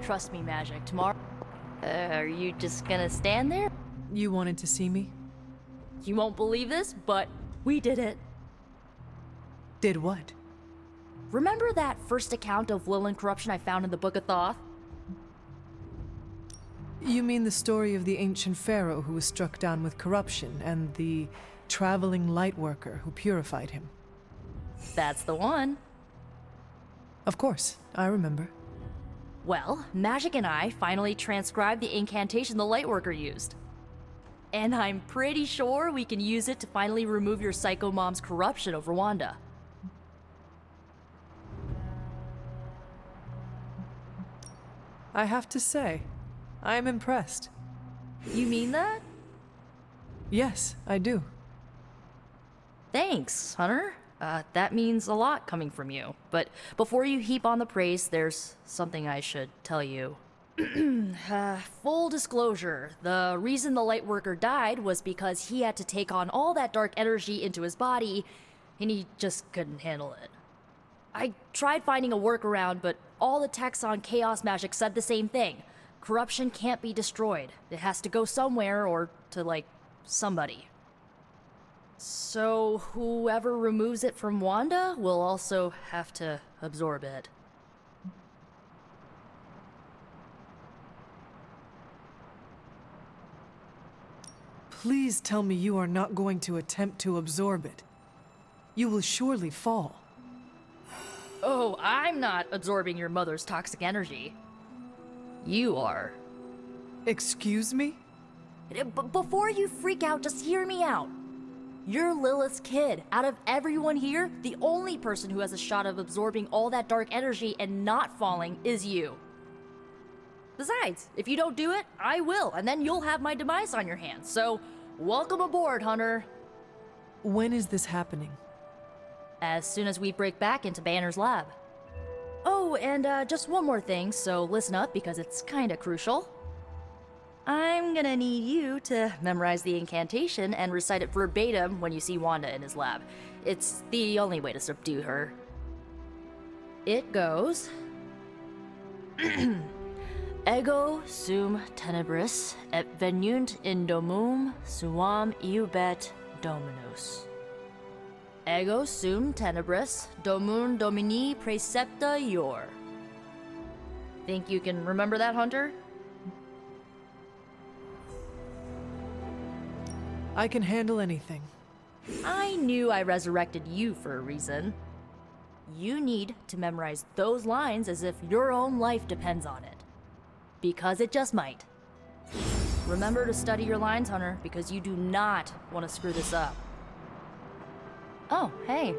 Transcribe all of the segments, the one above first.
Trust me, Magic. Tomorrow... are you just gonna stand there? You wanted to see me? You won't believe this, but we did it. Did what? Remember that first account of Lilith corruption I found in the Book of Thoth? You mean the story of the ancient pharaoh who was struck down with corruption and the traveling lightworker who purified him? That's the one. Of course, I remember. Well, Magic and I finally transcribed the incantation the lightworker used. And I'm pretty sure we can use it to finally remove your psycho mom's corruption over Wanda. I have to say, I am impressed. You mean that? Yes, I do. Thanks, Hunter. That means a lot coming from you. But before you heap on the praise, there's something I should tell you. Full disclosure, the reason the Lightworker died was because he had to take on all that dark energy into his body, and he just couldn't handle it. I tried finding a workaround, but all the texts on Chaos Magic said the same thing. Corruption can't be destroyed. It has to go somewhere or to, like, somebody. So whoever removes it from Wanda will also have to absorb it. Please tell me you are not going to attempt to absorb it. You will surely fall. Oh, I'm not absorbing your mother's toxic energy. You are. Excuse me? Before you freak out, just hear me out. You're Lilith's kid. Out of everyone here, the only person who has a shot of absorbing all that dark energy and not falling is you. Besides, if you don't do it, I will, and then you'll have my demise on your hands. So, welcome aboard, Hunter. When is this happening? As soon as we break back into Banner's lab. Oh, and just one more thing, so listen up because it's kinda crucial. I'm gonna need you to memorize the incantation and recite it verbatim when you see Wanda in his lab. It's the only way to subdue her. It goes... Ego sum tenebris et venunt in domum suam iubet dominus. Ego sum tenebris domum domini praecepta ior. Think you can remember that, Hunter? I can handle anything. I knew I resurrected you for a reason. You need to memorize those lines as if your own life depends on it. Because it just might. Remember to study your lines, Hunter, because you do not want to screw this up. Oh, hey.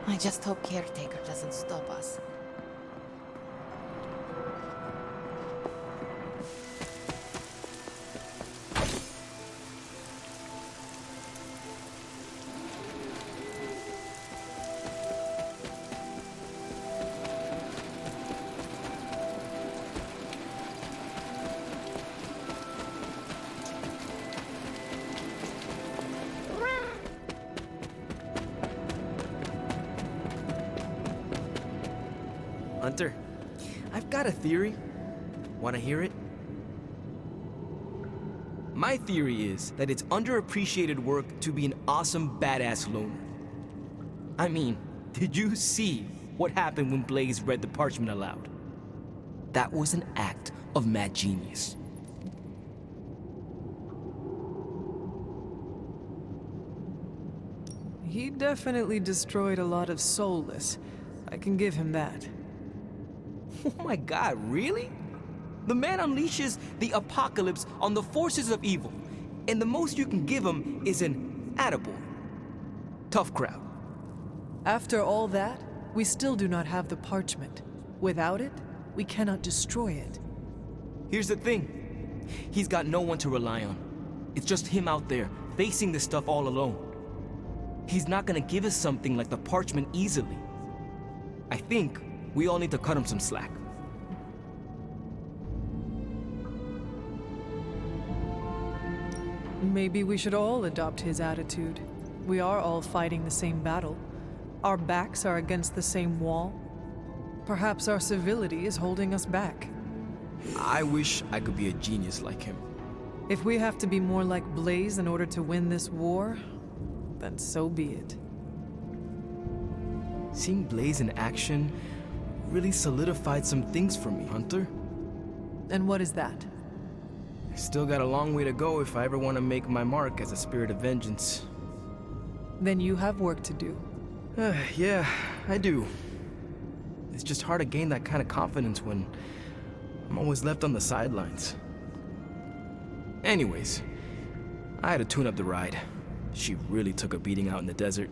I just hope Caretaker doesn't stop us. Hunter, I've got a theory. Want to hear it? My theory is that it's underappreciated work to be an awesome badass loner. I mean, did you see what happened when Blaze read the parchment aloud? That was an act of mad genius. He definitely destroyed a lot of soulless. I can give him that. Oh my god, really? The man unleashes the apocalypse on the forces of evil, and the most you can give him is an attaboy. Tough crowd. After all that, we still do not have the parchment. Without it, we cannot destroy it. Here's the thing. He's got no one to rely on. It's just him out there, facing this stuff all alone. He's not gonna give us something like the parchment easily. I think we all need to cut him some slack. Maybe we should all adopt his attitude. We are all fighting the same battle. Our backs are against the same wall. Perhaps our civility is holding us back. I wish I could be a genius like him. If we have to be more like Blaze in order to win this war, then so be it. Seeing Blaze in action really solidified some things for me, Hunter. And what is that? I still got a long way to go if I ever want to make my mark as a spirit of vengeance. Then you have work to do. Yeah, I do. It's just hard to gain that kind of confidence when I'm always left on the sidelines. Anyways, I had to tune up the ride. She really took a beating out in the desert.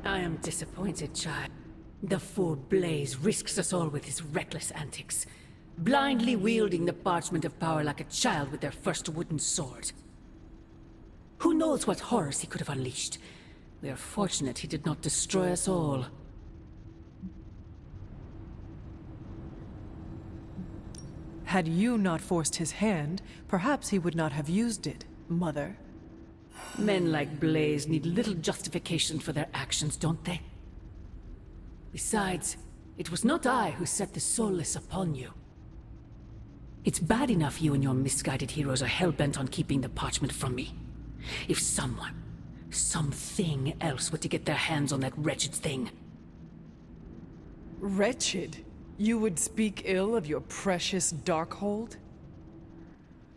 I am disappointed, child. The fool Blaze risks us all with his reckless antics, blindly wielding the parchment of power like a child with their first wooden sword. Who knows what horrors he could have unleashed? We are fortunate he did not destroy us all. Had you not forced his hand, perhaps he would not have used it, Mother. Men like Blaze need little justification for their actions, don't they? Besides, it was not I who set the Soulless upon you. It's bad enough you and your misguided heroes are hell-bent on keeping the parchment from me. If someone, something else were to get their hands on that wretched thing. Wretched? You would speak ill of your precious Darkhold?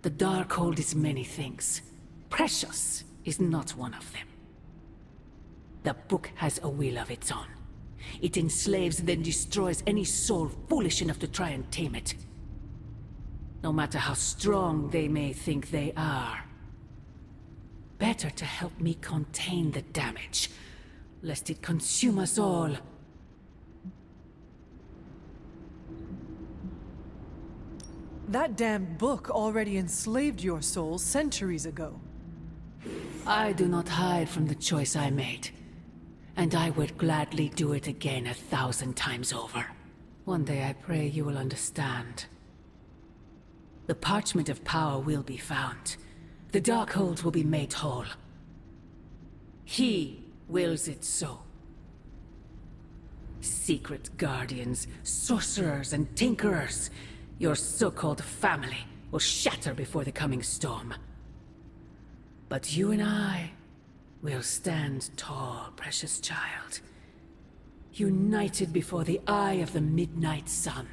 The Darkhold is many things. Precious is not one of them. The book has a will of its own. It enslaves and then destroys any soul foolish enough to try and tame it. No matter how strong they may think they are. Better to help me contain the damage, lest it consume us all. That damned book already enslaved your soul centuries ago. I do not hide from the choice I made. And I would gladly do it again 1,000 times over. One day I pray you will understand. The parchment of power will be found. The Darkhold will be made whole. He wills it so. Secret guardians, sorcerers, and tinkerers, your so-called family will shatter before the coming storm. But you and I will stand tall, precious child. United before the eye of the midnight sun.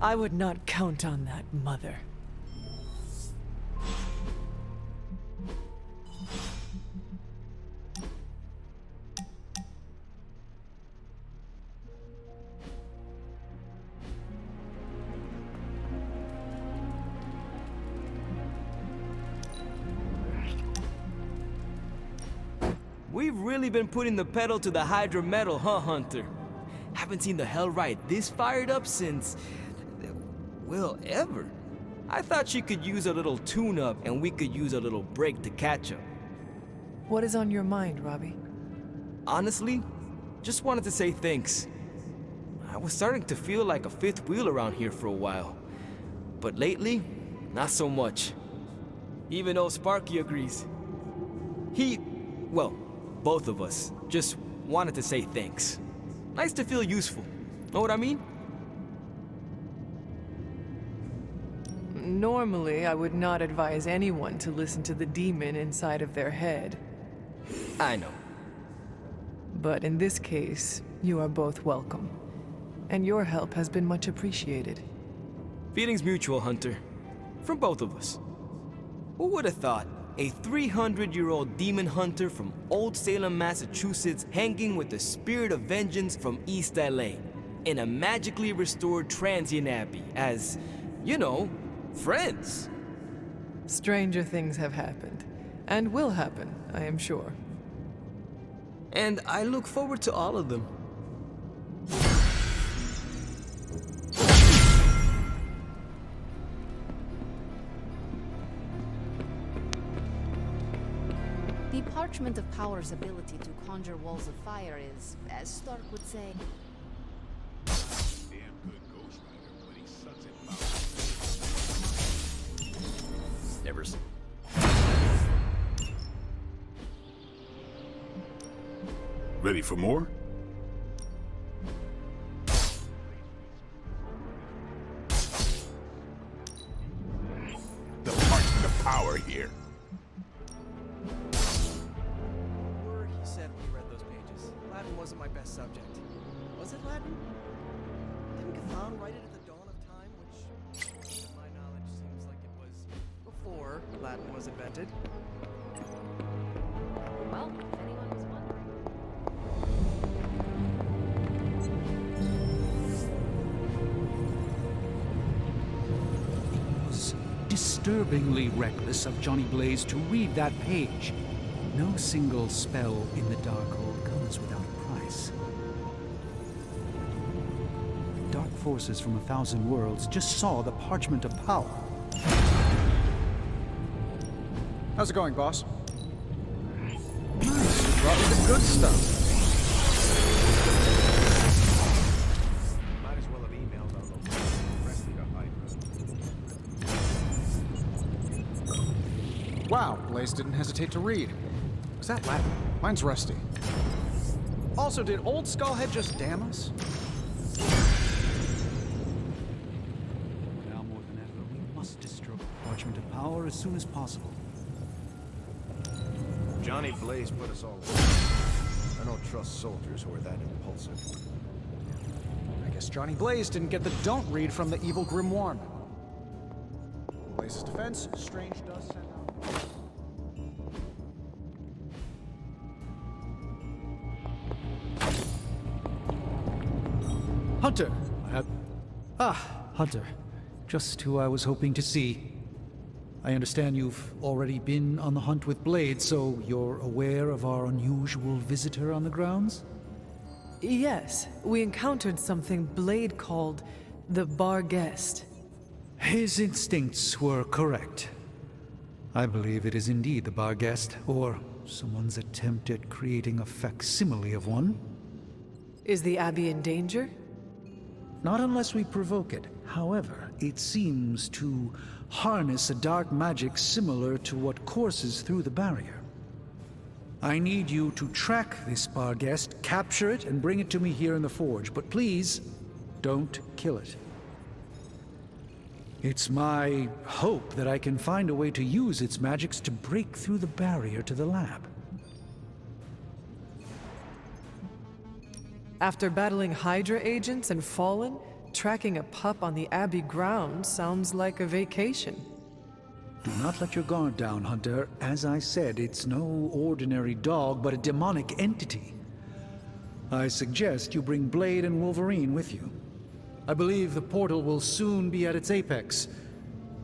I would not count on that, Mother. We've really been putting the pedal to the Hydra metal, huh, Hunter? Haven't seen the Hellrite this fired up since... well, ever. I thought she could use a little tune-up and we could use a little break to catch up. What is on your mind, Robbie? Honestly, just wanted to say thanks. I was starting to feel like a fifth wheel around here for a while. But lately, not so much. Even though Sparky agrees. Well, both of us just wanted to say thanks. Nice to feel useful. Know what I mean? Normally, I would not advise anyone to listen to the demon inside of their head. I know. But in this case, you are both welcome. And your help has been much appreciated. Feelings mutual, Hunter. From both of us. Who would have thought a 300-year-old demon hunter from Old Salem, Massachusetts, hanging with the spirit of vengeance from East LA in a magically restored transient abbey as, you know, friends? Stranger things have happened, and will happen, I am sure. And I look forward to all of them. The Parchment of Power's ability to conjure walls of fire is, as Stark would say, Damn good ghostwriter, but he sucks at power. Never. Ready for more? The Parchment of Power here. Word, he said when he read those pages. Latin wasn't my best subject. Was it Latin? Didn't Chthon write it at the dawn of time, which, to my knowledge, seems like it was before Latin was invented? Well, if anyone was wondering. It was disturbingly reckless of Johnny Blaze to read that page. No single spell in the Darkhold comes without a price. Dark forces from 1,000 worlds just saw the Parchment of Power. How's it going, boss? Nice, you brought me the good stuff. Might as well have emailed our location directly to Hydra. Wow, Blaze didn't hesitate to read. Was that Latin? Mine's rusty. Also, did old Skullhead just damn us? Now more than ever, we must destroy the Parchment of Power as soon as possible. Johnny Blaze put us all in. I don't trust soldiers who are that impulsive. I guess Johnny Blaze didn't get the don't read from the evil grimoire. Blaze's defense, Strange does send out. Hunter! Hunter. Just who I was hoping to see. I understand you've already been on the hunt with Blade, so you're aware of our unusual visitor on the grounds? Yes, we encountered something Blade called the Bar Guest. His instincts were correct. I believe it is indeed the Bar Guest, or someone's attempt at creating a facsimile of one. Is the Abbey in danger? Not unless we provoke it. However, it seems to harness a dark magic similar to what courses through the barrier. I need you to track this Bar Guest, capture it, and bring it to me here in the forge. But please, don't kill it. It's my hope that I can find a way to use its magics to break through the barrier to the lab. After battling Hydra agents and Fallen, tracking a pup on the Abbey grounds sounds like a vacation. Do not let your guard down, Hunter. As I said, it's no ordinary dog, but a demonic entity. I suggest you bring Blade and Wolverine with you. I believe the portal will soon be at its apex.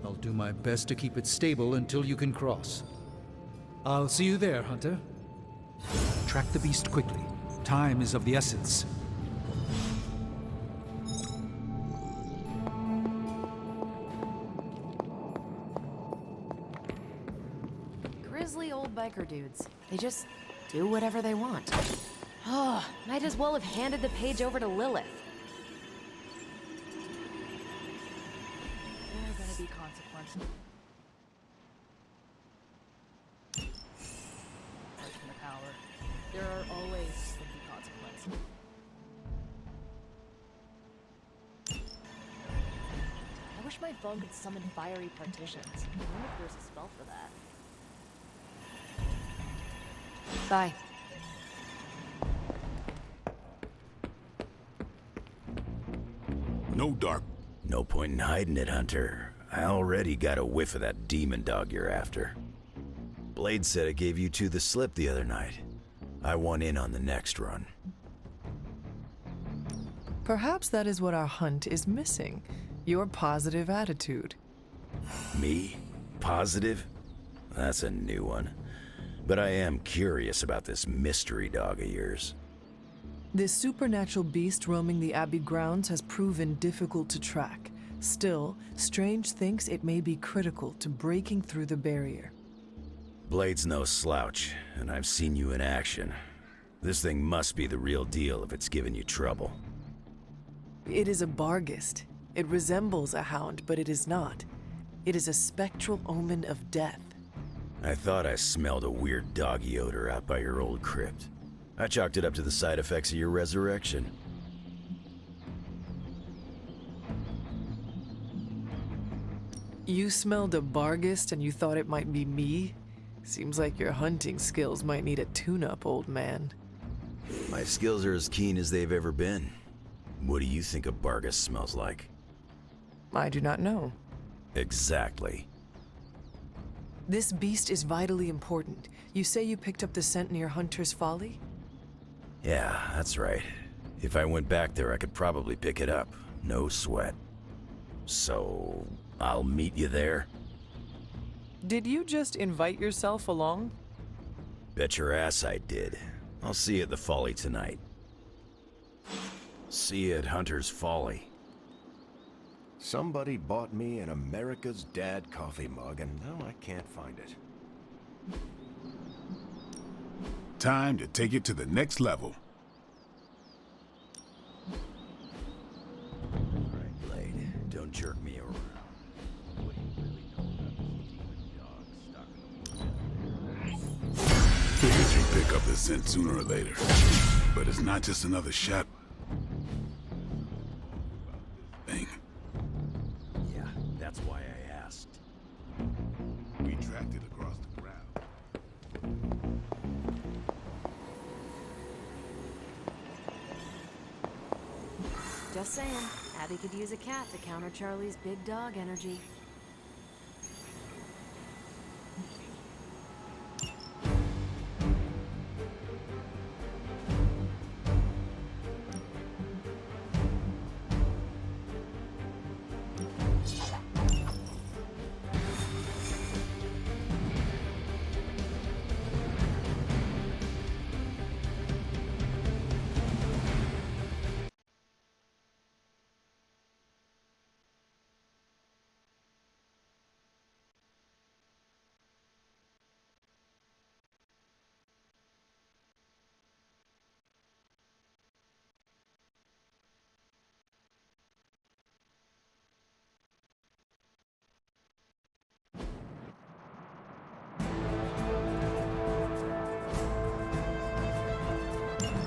I'll do my best to keep it stable until you can cross. I'll see you there, Hunter. Track the beast quickly. Time is of the essence. grizzly old biker dudes. They just do whatever they want. Oh, might as well have handed the page over to Lilith. There are gonna be consequences. Parchment of Power. There are always gonna be consequences. I wish my phone could summon fiery partitions. I wonder if there's a spell for that. Bye. No dark. No point in hiding it, Hunter. I already got a whiff of that demon dog you're after. Blade said it gave you two the slip the other night. I want in on the next run. Perhaps that is what our hunt is missing. Your positive attitude. Me? Positive? That's a new one. But I am curious about this mystery dog of yours. This supernatural beast roaming the Abbey grounds has proven difficult to track. Still, Strange thinks it may be critical to breaking through the barrier. Blade's no slouch, and I've seen you in action. This thing must be the real deal if it's giving you trouble. It is a Barghest. It resembles a hound, but it is not. It is a spectral omen of death. I thought I smelled a weird doggy odor out by your old crypt. I chalked it up to the side effects of your resurrection. You smelled a Barghest and you thought it might be me? Seems like your hunting skills might need a tune-up, old man. My skills are as keen as they've ever been. What do you think a Barghest smells like? I do not know. Exactly. This beast is vitally important. You say you picked up the scent near Hunter's Folly? Yeah, that's right. If I went back there, I could probably pick it up. No sweat. So, I'll meet you there? Did you just invite yourself along? Bet your ass I did. I'll see you at the Folly tonight. See you at Hunter's Folly. Somebody bought me an America's Dad coffee mug, and now I can't find it. Time to take it to the next level. Alright, Blade. Don't jerk me around. What do you really know about this demon dog stuck in the woods out there? Figured you'd pick up the scent sooner or later. But it's not just another shot. Thing. Yeah, that's why I asked. We tracked it across the ground. Just saying, Abby could use a cat to counter Charlie's big dog energy.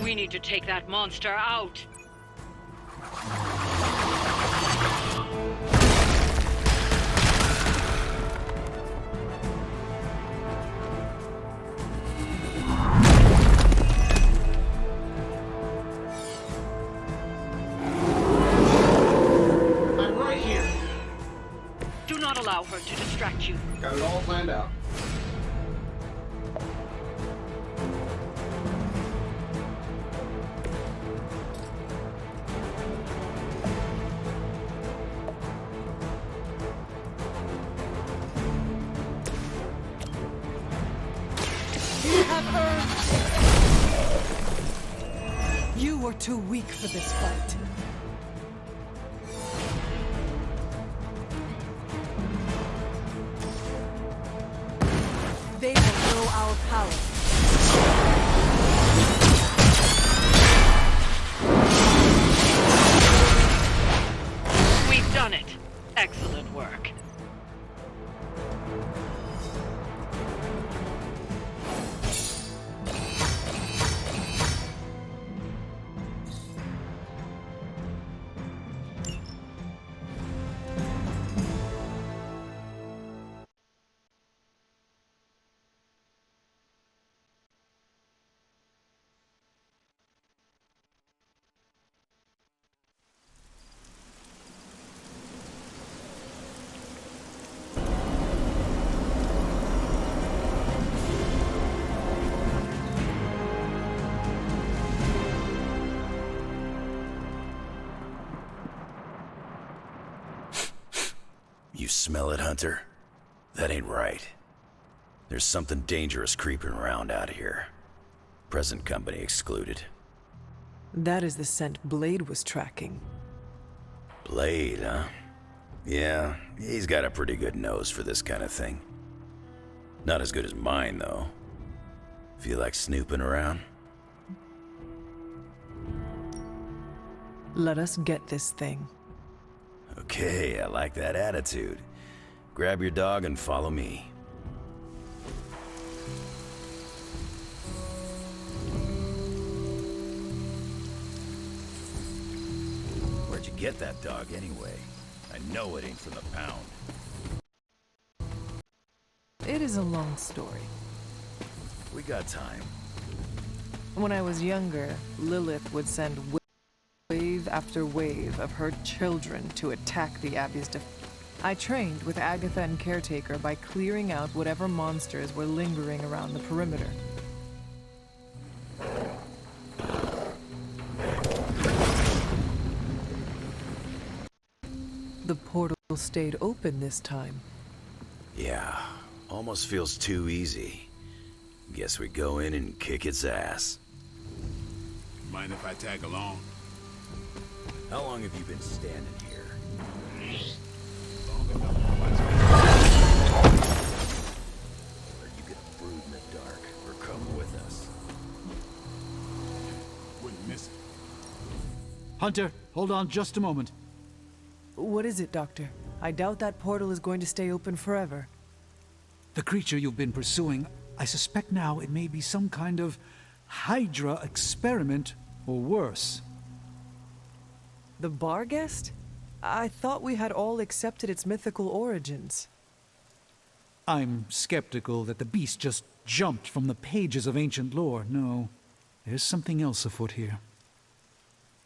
We need to take that monster out. I'm right here. Do not allow her to distract you. Got it all planned out. You were too weak for this fight. They will know our power. We've done it. Excellent work. You smell it, Hunter? that ain't right. There's something dangerous creeping around out here. Present company excluded. That is the scent Blade was tracking. Blade, huh? Yeah, he's got a pretty good nose for this kind of thing. Not as good as mine, though. Feel like snooping around? Let us get this thing. Okay, I like that attitude. Grab your dog and follow me. Where'd you get that dog anyway? I know it ain't from the pound. It is a long story. We got time. When I was younger, Lilith would send wave after wave of her children to attack the Abbey's I trained with Agatha and Caretaker by clearing out whatever monsters were lingering around the perimeter. The portal stayed open this time. Yeah, almost feels too easy. Guess we go in and kick its ass. Mind if I tag along? How long have you been standing here? Long enough. Are you gonna brood in the dark, or come with us? Wouldn't miss it. Hunter, hold on just a moment. What is it, Doctor? I doubt that portal is going to stay open forever. The creature you've been pursuing, I suspect now it may be some kind of Hydra experiment, or worse. The Barghest? I thought we had all accepted its mythical origins. I'm skeptical that the beast just jumped from the pages of ancient lore. No, there's something else afoot here.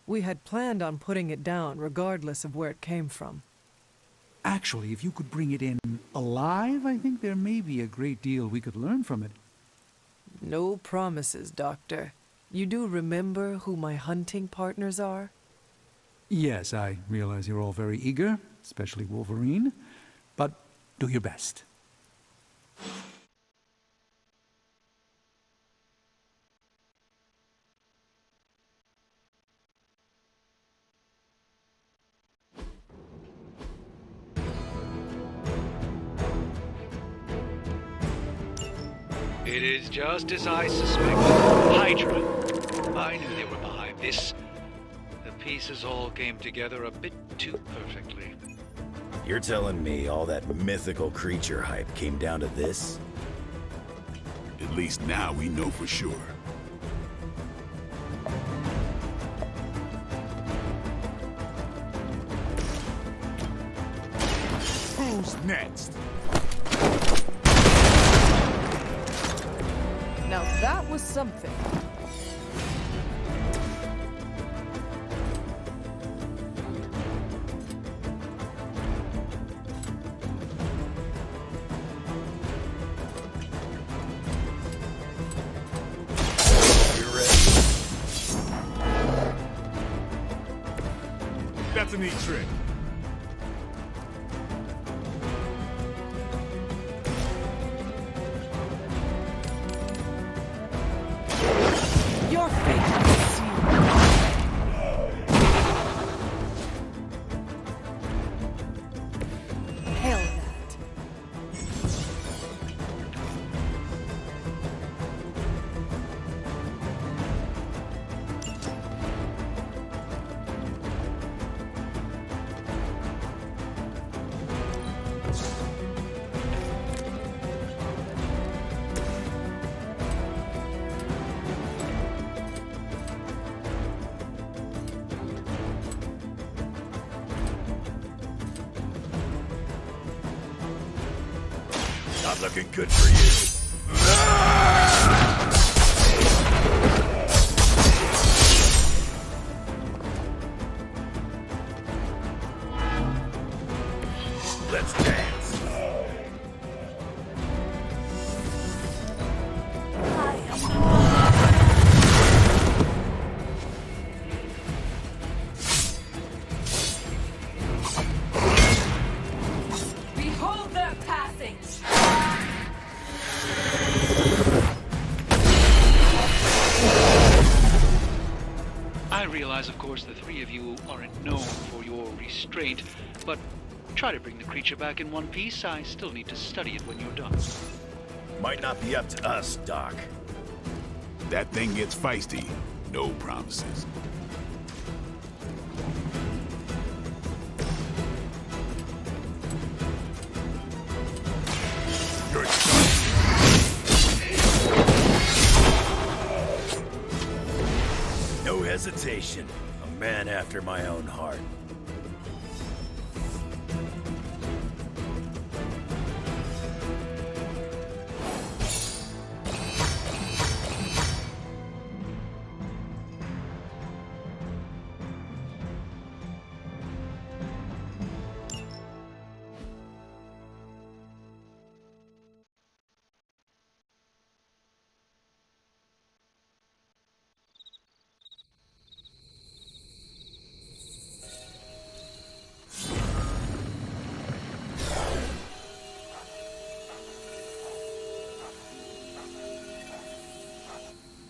We had planned on putting it down regardless of where it came from. Actually, if you could bring it in alive, I think there may be a great deal we could learn from it. No promises, Doctor. You do remember who my hunting partners are? Yes, I realize you're all very eager, especially Wolverine, but do your best. It is just as I suspected. Hydra. I knew they were behind this. The pieces all came together a bit too perfectly. You're telling me all that mythical creature hype came down to this? At least now we know for sure. Who's next? Now that was something. You ready? That's a neat trick. Your fate is sealed. Hell that. Not looking good for you. Let's dance. Behold their passing! realize, of course, the three of you aren't known for your restraint, but try to bring the creature back in one piece. I still need to study it when you're done. Might not be up to us, Doc. That thing gets feisty. No promises. You're done. No hesitation. A man after my own heart.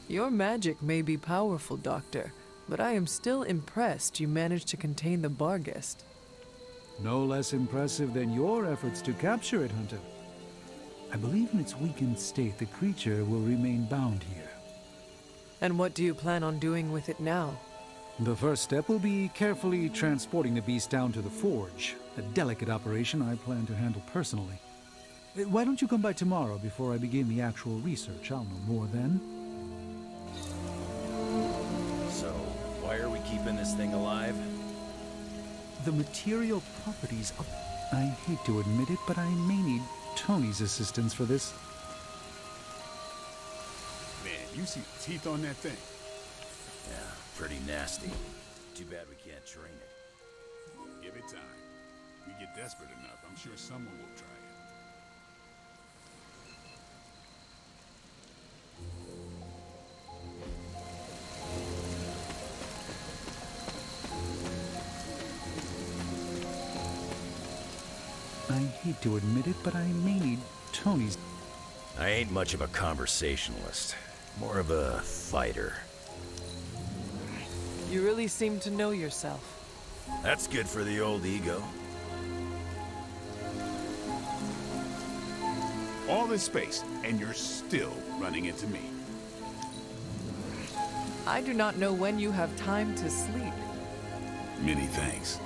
Your magic may be powerful, Doctor, but I am still impressed you managed to contain the Barghest. No less impressive than your efforts to capture it, Hunter. I believe in its weakened state, the creature will remain bound here. And what do you plan on doing with it now? The first step will be carefully transporting the beast down to the forge. A delicate operation I plan to handle personally. Why don't you come by tomorrow before I begin the actual research? I'll know more then. So, why are we keeping this thing alive? The material properties of... I hate to admit it, but I may need Tony's assistance for this. Man, you see the teeth on that thing? Yeah, pretty nasty. Too bad we can't train it. Give it time. We get desperate enough, I'm sure someone will try it. I hate to admit it, but I may need Tony's... I ain't much of a conversationalist. More of a fighter. You really seem to know yourself. That's good for the old ego. All this space, and you're still running into me. I do not know when you have time to sleep. Many thanks.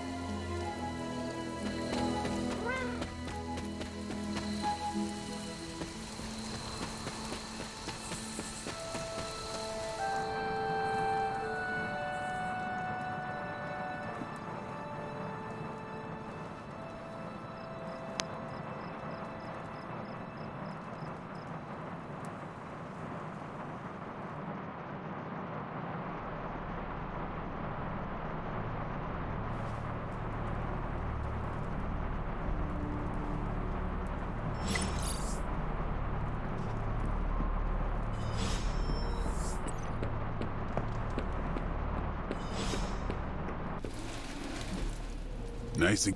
Nice and...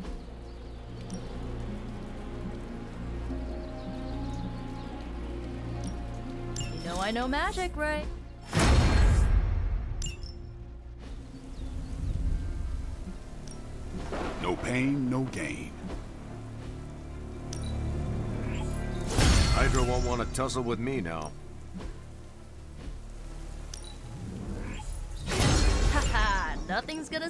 You know I know magic, right? No pain, no gain. Hydra won't want to tussle with me now. Haha, nothing's gonna...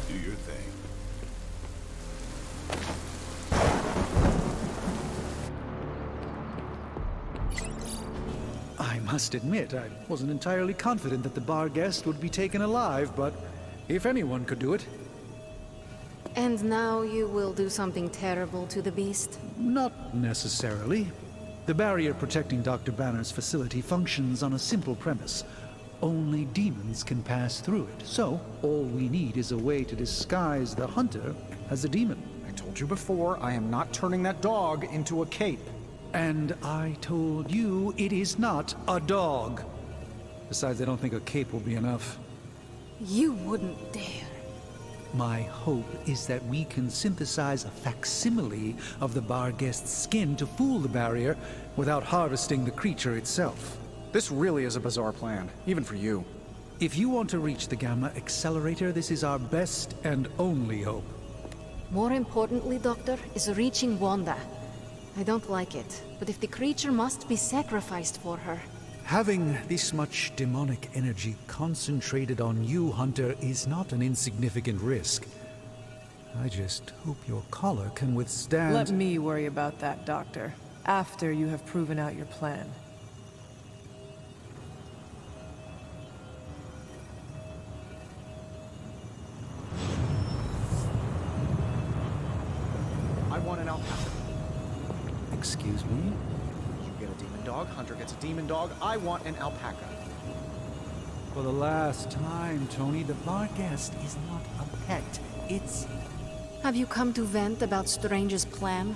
Do your thing. I must admit, I wasn't entirely confident that the Barghest would be taken alive, but if anyone could do it... And now you will do something terrible to the beast? Not necessarily. The barrier protecting Dr. Banner's facility functions on a simple premise. Only demons can pass through it, so all we need is a way to disguise the hunter as a demon. I told you before, I am not turning that dog into a cape. And I told you it is not a dog. Besides, I don't think a cape will be enough. You wouldn't dare. My hope is that we can synthesize a facsimile of the Barghest's skin to fool the barrier without harvesting the creature itself. This really is a bizarre plan, even for you. If you want to reach the Gamma Accelerator, this is our best and only hope. More importantly, Doctor, is reaching Wanda. I don't like it, but if the creature must be sacrificed for her... Having this much demonic energy concentrated on you, Hunter, is not an insignificant risk. I just hope your collar can withstand... Let me worry about that, Doctor, after you have proven out your plan. I want an alpaca. Excuse me? You get a demon dog, Hunter gets a demon dog. I want an alpaca. For the last time, Tony, the Barghest is not a pet. It's... Have you come to vent about Strange's plan?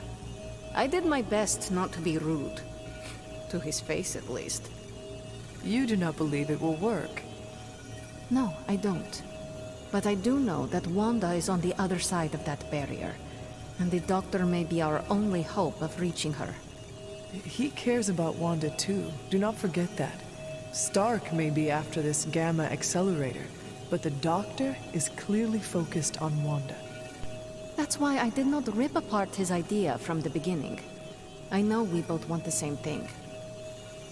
I did my best not to be rude. To his face, at least. You do not believe it will work. No, I don't. But I do know that Wanda is on the other side of that barrier. And the Doctor may be our only hope of reaching her. He cares about Wanda too. Do not forget that. Stark may be after this Gamma Accelerator, but the Doctor is clearly focused on Wanda. That's why I did not rip apart his idea from the beginning. I know we both want the same thing.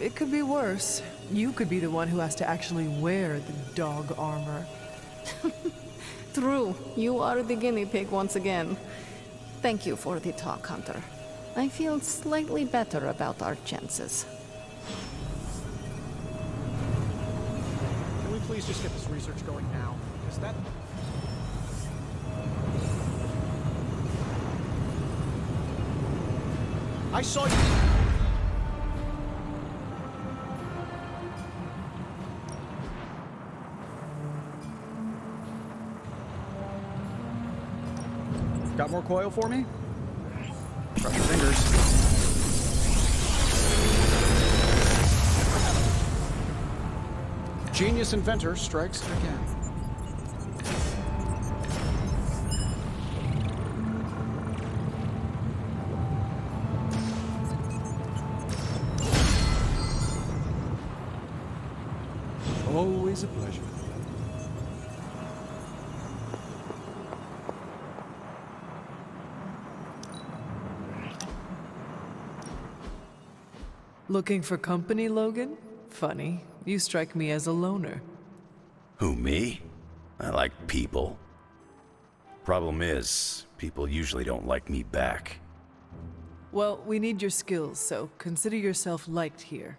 It could be worse. You could be the one who has to actually wear the dog armor. True. You are the guinea pig once again. Thank you for the talk, Hunter. I feel slightly better about our chances. Can we please just get this research going now? Because that... I saw you... Got more coil for me? Cross your fingers. Genius inventor strikes again. Always a pleasure. Looking for company, Logan? Funny. You strike me as a loner. Who, me? I like people. Problem is, people usually don't like me back. Well, we need your skills, so consider yourself liked here.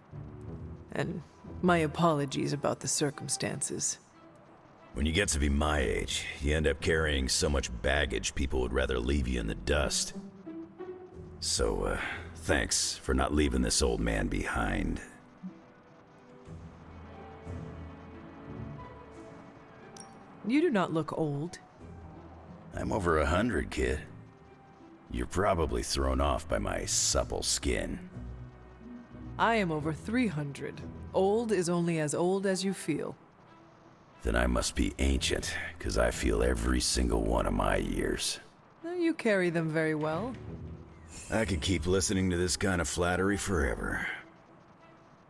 And my apologies about the circumstances. When you get to be my age, you end up carrying so much baggage people would rather leave you in the dust. So, thanks for not leaving this old man behind. You do not look old. I'm over 100, kid. You're probably thrown off by my supple skin. I am over 300. Old is only as old as you feel. Then I must be ancient, 'cause I feel every single one of my years. You carry them very well. I could keep listening to this kind of flattery forever.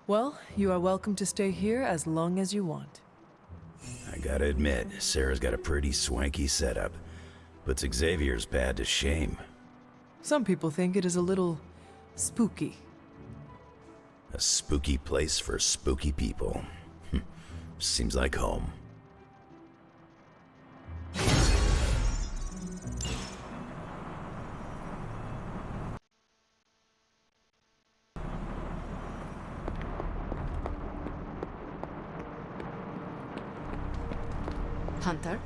Well, you are welcome to stay here as long as you want. I gotta admit, Sarah's got a pretty swanky setup. Puts Xavier's bad to shame. Some people think it is a little spooky. A spooky place for spooky people. Seems like home. Hunter?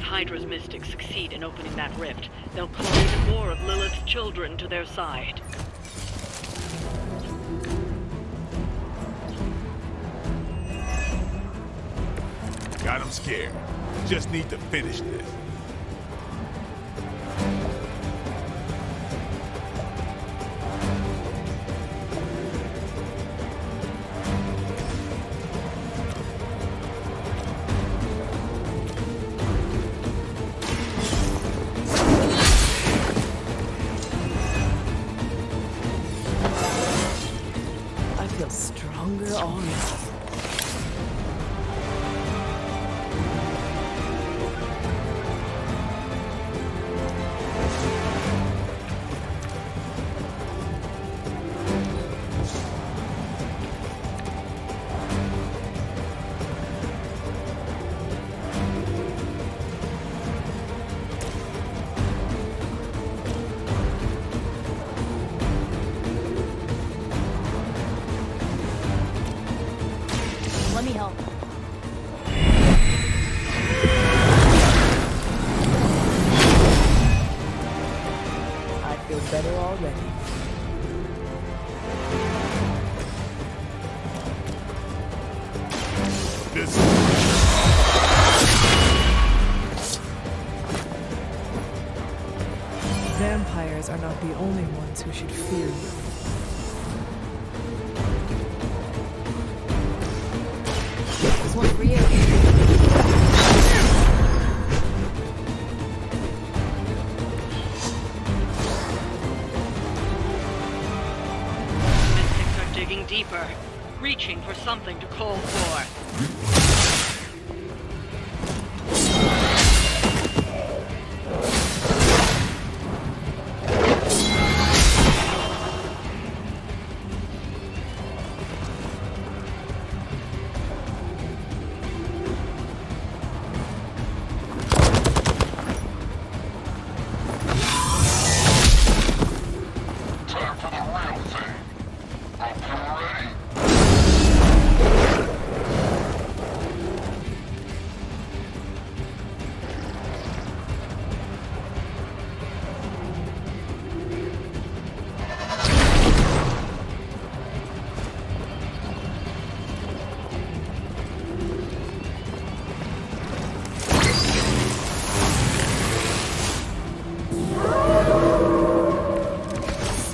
Hydra's mystics succeed in opening that rift, they'll call even more of Lilith's children to their side. Got him scared. Just need to finish this. I feel stronger already. Let me help. I feel better already. This Vampires are not the only ones who should fear you. This one's for you. Mystics are digging deeper, reaching for something to call for.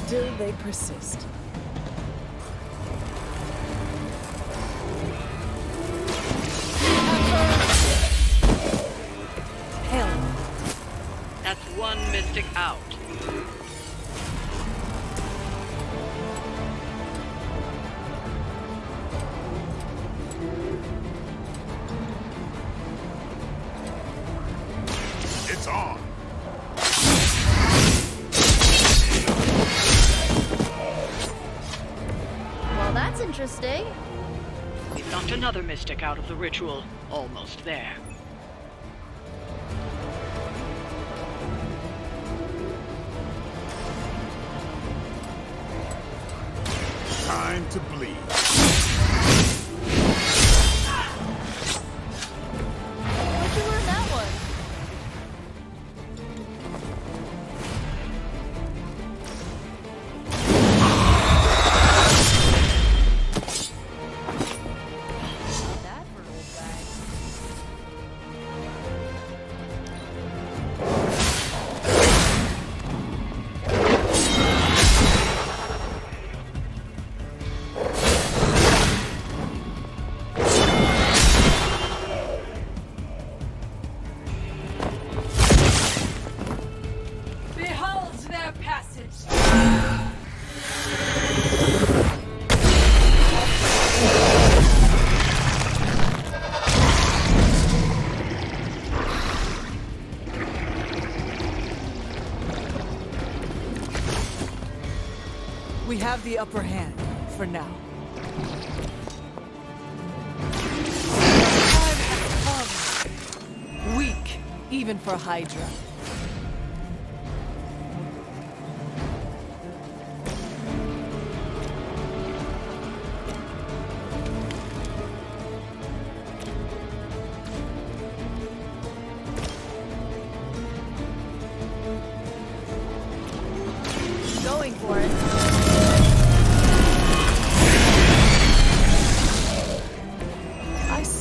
Still they persist. Hell. That's one mystic out. it's on. Well, that's interesting. We've knocked another mystic out of the ritual. Almost there. Time to bleed. Where'd you learn that one? Not that for an old guy. Behold their passage! We have the upper hand, for now. Time has come. Weak, even for Hydra.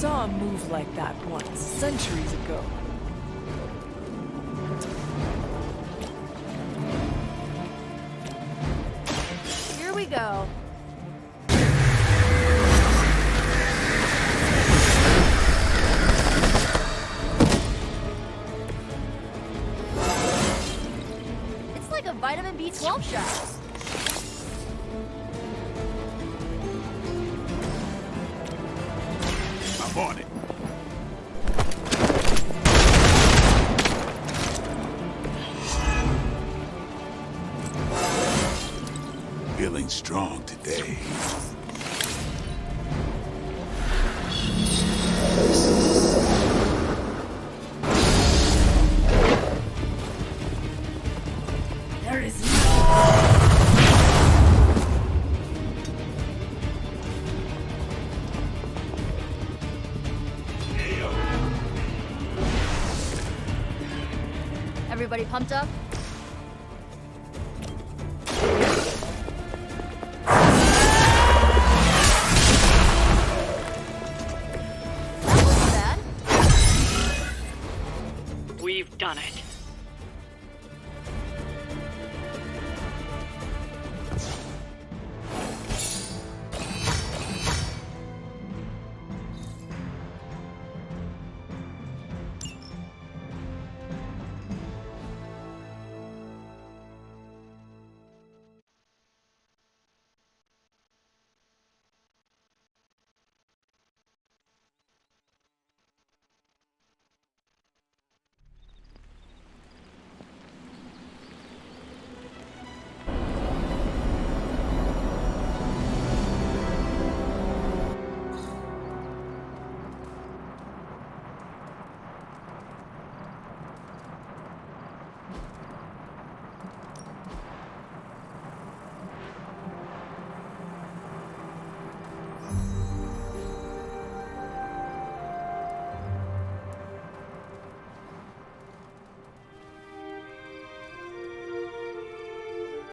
saw a move like that once, centuries ago. Here we go. It's like a vitamin B12 shot. I'm on it. Feeling strong today. There is Everybody pumped up? We've done it.